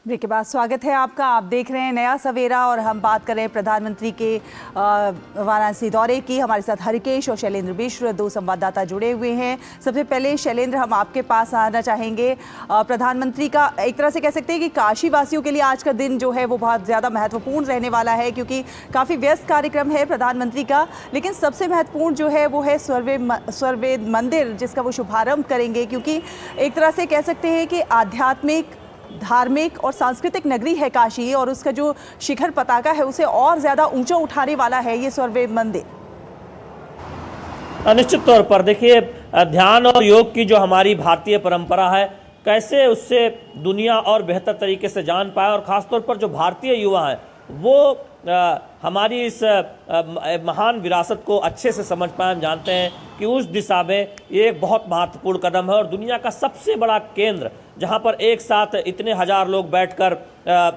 Break के बाद स्वागत है आपका। आप देख रहे हैं नया सवेरा और हम बात कर रहे हैं प्रधानमंत्री के वाराणसी दौरे की। हमारे साथ हरिकेश और शैलेंद्र मिश्र, दो संवाददाता जुड़े हुए हैं। सबसे पहले शैलेंद्र, हम आपके पास आना चाहेंगे। प्रधानमंत्री का एक तरह से कह सकते हैं कि काशी वासियों के लिए आज का दिन जो है वो बहुत ज़्यादा महत्वपूर्ण रहने वाला है, क्योंकि काफ़ी व्यस्त कार्यक्रम है प्रधानमंत्री का। लेकिन सबसे महत्वपूर्ण जो है वो है स्वर्वेद मंदिर, जिसका वो शुभारंभ करेंगे, क्योंकि एक तरह से कह सकते हैं कि आध्यात्मिक, धार्मिक और सांस्कृतिक नगरी है काशी, और उसका जो शिखर पताका है उसे और ज्यादा ऊंचा उठाने वाला है ये स्वर्वेद मंदिर। निश्चित तौर पर देखिए, ध्यान और योग की जो हमारी भारतीय परंपरा है, कैसे उससे दुनिया और बेहतर तरीके से जान पाए, और ख़ासतौर पर जो भारतीय युवा हैं वो हमारी इस महान विरासत को अच्छे से समझ पाए। हम जानते हैं कि उस दिशा में ये एक बहुत महत्वपूर्ण कदम है, और दुनिया का सबसे बड़ा केंद्र जहां पर एक साथ इतने हजार लोग बैठकर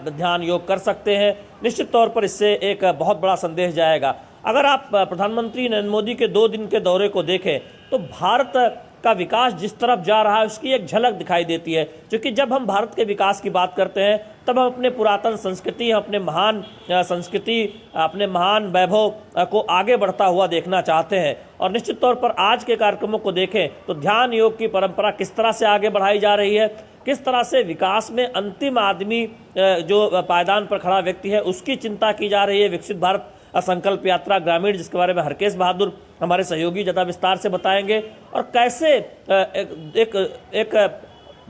ध्यान योग कर सकते हैं, निश्चित तौर पर इससे एक बहुत बड़ा संदेश जाएगा। अगर आप प्रधानमंत्री नरेंद्र मोदी के 2 दिन के दौरे को देखें तो भारत का विकास जिस तरफ जा रहा है उसकी एक झलक दिखाई देती है। क्योंकि जब हम भारत के विकास की बात करते हैं तब हम अपने पुरातन संस्कृति, अपने महान संस्कृति, अपने महान वैभव को आगे बढ़ता हुआ देखना चाहते हैं। और निश्चित तौर पर आज के कार्यक्रमों को देखें तो ध्यान योग की परंपरा किस तरह से आगे बढ़ाई जा रही है, किस तरह से विकास में अंतिम आदमी जो पायदान पर खड़ा व्यक्ति है उसकी चिंता की जा रही है। विकसित भारत संकल्प यात्रा ग्रामीण, जिसके बारे में हरकेश बहादुर हमारे सहयोगी ज़्यादा विस्तार से बताएंगे, और कैसे एक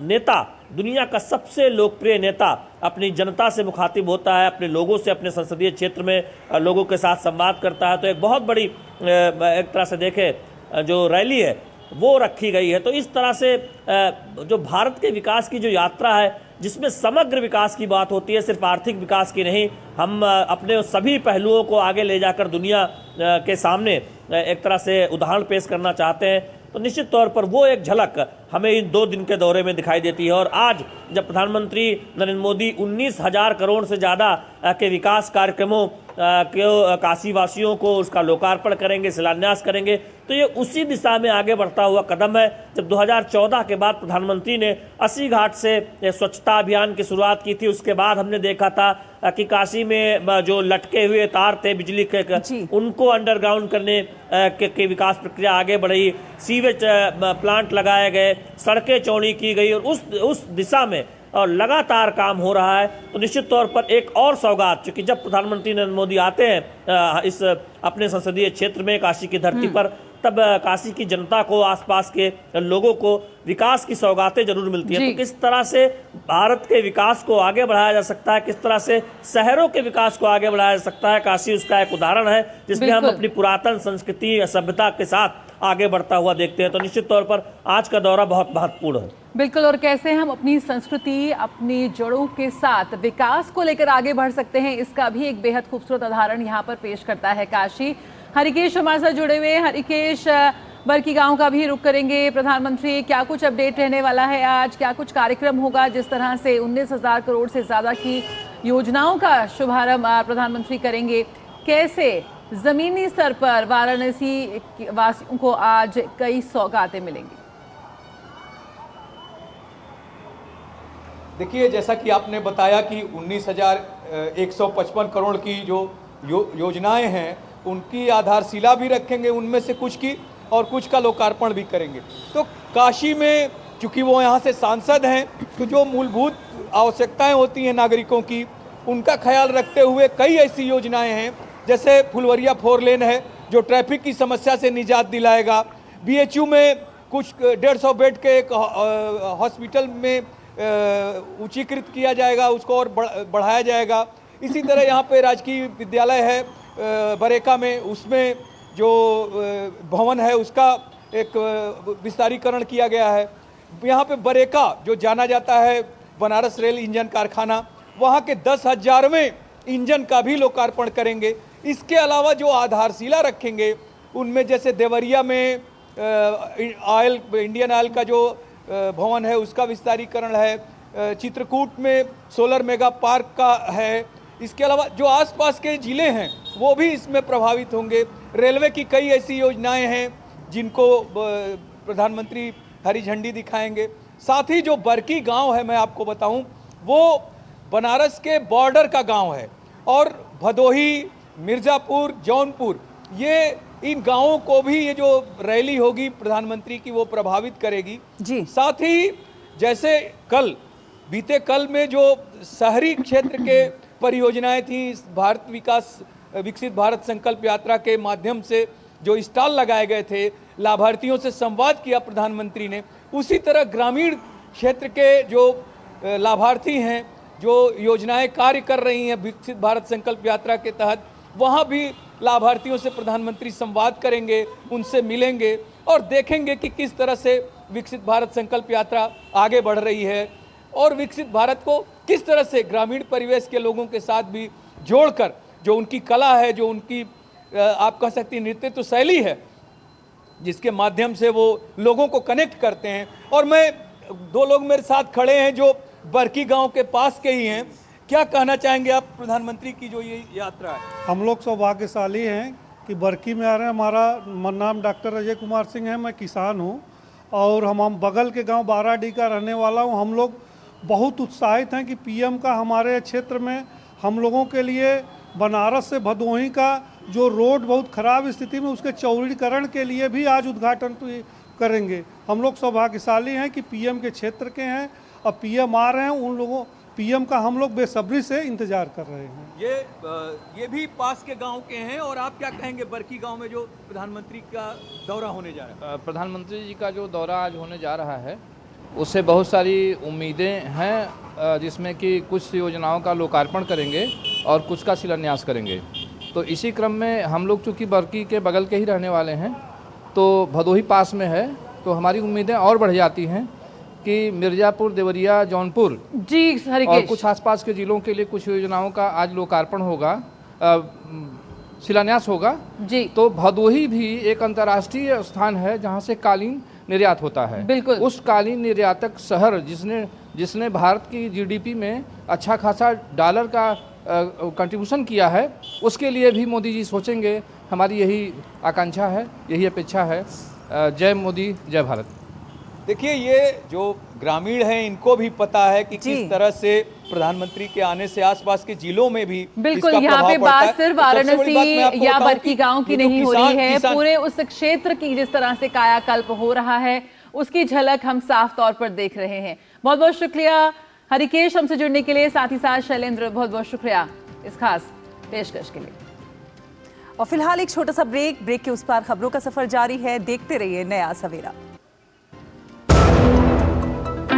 नेता, दुनिया का सबसे लोकप्रिय नेता अपनी जनता से मुखातिब होता है, अपने लोगों से, अपने संसदीय क्षेत्र में लोगों के साथ संवाद करता है। तो एक बहुत बड़ी एक तरह से देखें जो रैली है वो रखी गई है। तो इस तरह से जो भारत के विकास की जो यात्रा है, जिसमें समग्र विकास की बात होती है, सिर्फ आर्थिक विकास की नहीं, हम अपने सभी पहलुओं को आगे ले जाकर दुनिया के सामने एक तरह से उदाहरण पेश करना चाहते हैं। तो निश्चित तौर पर वो एक झलक हमें इन 2 दिन के दौरे में दिखाई देती है। और आज जब प्रधानमंत्री नरेंद्र मोदी 19,000 करोड़ से ज़्यादा के विकास कार्यक्रमों के काशी वासियों को उसका लोकार्पण करेंगे, शिलान्यास करेंगे, तो ये उसी दिशा में आगे बढ़ता हुआ कदम है। जब 2014 के बाद प्रधानमंत्री ने 80 घाट से स्वच्छता अभियान की शुरुआत की थी, उसके बाद हमने देखा था कि काशी में जो लटके हुए तार थे बिजली के, उनको अंडरग्राउंड करने के विकास प्रक्रिया आगे बढ़ी, सीवेज प्लांट लगाए गए, सड़कें चौड़ी की गई, और उस दिशा में और लगातार काम हो रहा है। तो निश्चित तौर पर एक और सौगात, क्योंकि जब प्रधानमंत्री नरेंद्र मोदी आते हैं इस अपने संसदीय क्षेत्र में, काशी की धरती पर, तब काशी की जनता को, आसपास के लोगों को विकास की सौगातें जरूर मिलती है। तो किस तरह से भारत के विकास को आगे बढ़ाया जा सकता है, किस तरह से शहरों के विकास को आगे बढ़ाया जा सकता है, काशी उसका एक उदाहरण है जिसमें हम अपनी पुरातन संस्कृति, सभ्यता के साथ आगे बढ़ता हुआ देखते हैं। तो निश्चित तौर पर आज का दौरा बहुत महत्वपूर्ण है। बिल्कुल, और कैसे हम अपनी संस्कृति, अपनी जड़ों के साथ विकास को लेकर आगे बढ़ सकते हैं, इसका भी एक बेहद खूबसूरत उदाहरण यहाँ पर पेश करता है काशी। हरिकेश हमारे साथ जुड़े हुए हैं। हरिकेश, बरकी गांव का भी रुख करेंगे। प्रधानमंत्री, क्या कुछ अपडेट रहने वाला है आज, क्या कुछ कार्यक्रम होगा? जिस तरह से 19,000 करोड़ से ज्यादा की योजनाओं का शुभारंभ प्रधानमंत्री करेंगे, कैसे जमीनी स्तर पर वाराणसी वासियों को आज कई सौगातें मिलेंगी? देखिए, जैसा कि आपने बताया कि 19,155 करोड़ की जो योजनाएं हैं उनकी आधारशिला भी रखेंगे, उनमें से कुछ की, और कुछ का लोकार्पण भी करेंगे। तो काशी में चूँकि वो यहाँ से सांसद हैं, तो जो मूलभूत आवश्यकताएं होती हैं नागरिकों की, उनका ख्याल रखते हुए कई ऐसी योजनाएं हैं, जैसे फुलवरिया 4 लेन है जो ट्रैफिक की समस्या से निजात दिलाएगा। BHU में कुछ 150 बेड के एक हॉस्पिटल में ऊंचीकृत किया जाएगा, उसको और बढ़ाया जाएगा। इसी तरह यहाँ पे राजकीय विद्यालय है बरेका में, उसमें जो भवन है उसका एक विस्तारीकरण किया गया है। यहाँ पे बरेका जो जाना जाता है बनारस रेल इंजन कारखाना, वहाँ के 10,000वें इंजन का भी लोकार्पण करेंगे। इसके अलावा जो आधारशिला रखेंगे उनमें जैसे देवरिया में इंडियन ऑयल का जो भवन है उसका विस्तारीकरण है, चित्रकूट में सोलर मेगा पार्क का है। इसके अलावा जो आसपास के ज़िले हैं वो भी इसमें प्रभावित होंगे। रेलवे की कई ऐसी योजनाएं हैं जिनको प्रधानमंत्री हरी झंडी दिखाएंगे। साथ ही जो बरकी गांव है, मैं आपको बताऊं, वो बनारस के बॉर्डर का गांव है और भदोही, मिर्ज़ापुर, जौनपुर, ये इन गांवों को भी ये जो रैली होगी प्रधानमंत्री की वो प्रभावित करेगी जी। साथ ही जैसे बीते कल में जो शहरी क्षेत्र के परियोजनाएं थी, विकसित भारत संकल्प यात्रा के माध्यम से जो स्टॉल लगाए गए थे, लाभार्थियों से संवाद किया प्रधानमंत्री ने, उसी तरह ग्रामीण क्षेत्र के जो लाभार्थी हैं, जो योजनाएं कार्य कर रही हैं विकसित भारत संकल्प यात्रा के तहत, वहाँ भी लाभार्थियों से प्रधानमंत्री संवाद करेंगे, उनसे मिलेंगे और देखेंगे कि किस तरह से विकसित भारत संकल्प यात्रा आगे बढ़ रही है और विकसित भारत को किस तरह से ग्रामीण परिवेश के लोगों के साथ भी जोड़कर, जो उनकी कला है, जो उनकी आप कह सकती हैं नृत्य शैली है, जिसके माध्यम से वो लोगों को कनेक्ट करते हैं। और मैं, दो लोग मेरे साथ खड़े हैं जो बरकी गांव के पास के ही हैं। क्या कहना चाहेंगे आप प्रधानमंत्री की जो ये यात्रा है? हम लोग सौभाग्यशाली हैं कि बरकी में आ रहे हैं। हमारा नाम डॉक्टर अजय कुमार सिंह है, मैं किसान हूं और हम बगल के गांव बाराडी का रहने वाला हूं। हम लोग बहुत उत्साहित हैं कि पीएम का हमारे क्षेत्र में हम लोगों के लिए बनारस से भदोही का जो रोड बहुत ख़राब स्थिति में, उसके चौड़ीकरण के लिए भी आज उद्घाटन करेंगे। हम लोग सौभाग्यशाली हैं कि पीएम के क्षेत्र के हैं और पीएम आ रहे हैं। पीएम का हम लोग बेसब्री से इंतजार कर रहे हैं। ये भी पास के गांव के हैं और आप क्या कहेंगे बरकी गांव में जो प्रधानमंत्री का दौरा होने जा रहा है? प्रधानमंत्री जी का जो दौरा आज होने जा रहा है उससे बहुत सारी उम्मीदें हैं, जिसमें कि कुछ योजनाओं का लोकार्पण करेंगे और कुछ का शिलान्यास करेंगे। तो इसी क्रम में हम लोग चूँकि बरकी के बगल के ही रहने वाले हैं, तो भदोही पास में है, तो हमारी उम्मीदें और बढ़ जाती हैं कि मिर्ज़ापुर, देवरिया, जौनपुर जी और कुछ आसपास के जिलों के लिए कुछ योजनाओं का आज लोकार्पण होगा, शिलान्यास होगा जी। तो भदोही भी एक अंतर्राष्ट्रीय स्थान है जहां से कालीन निर्यात होता है। बिल्कुल। उस कालीन निर्यातक शहर जिसने भारत की जीडीपी में अच्छा खासा डॉलर का कंट्रीब्यूशन किया है, उसके लिए भी मोदी जी सोचेंगे। हमारी यही आकांक्षा है, यही अपेक्षा है। जय मोदी, जय भारत। देखिए, ये जो ग्रामीण हैं इनको भी पता है कि किस तरह से प्रधानमंत्री के आने से आसपास के जिलों में भी बिल्कुल यहाँ पे बात सिर्फ वाराणसी या बरकी गांव की नहीं हो रही है, पूरे उस क्षेत्र की जिस तरह से कायाकल्प हो रहा है उसकी झलक हम साफ तौर पर देख रहे हैं। बहुत बहुत शुक्रिया हरिकेश हमसे जुड़ने के लिए, साथ ही साथ शैलेंद्र बहुत बहुत शुक्रिया इस खास पेशकश के लिए। और फिलहाल एक छोटा सा ब्रेक के उस पार खबरों का सफर जारी है। देखते रहिए नया सवेरा।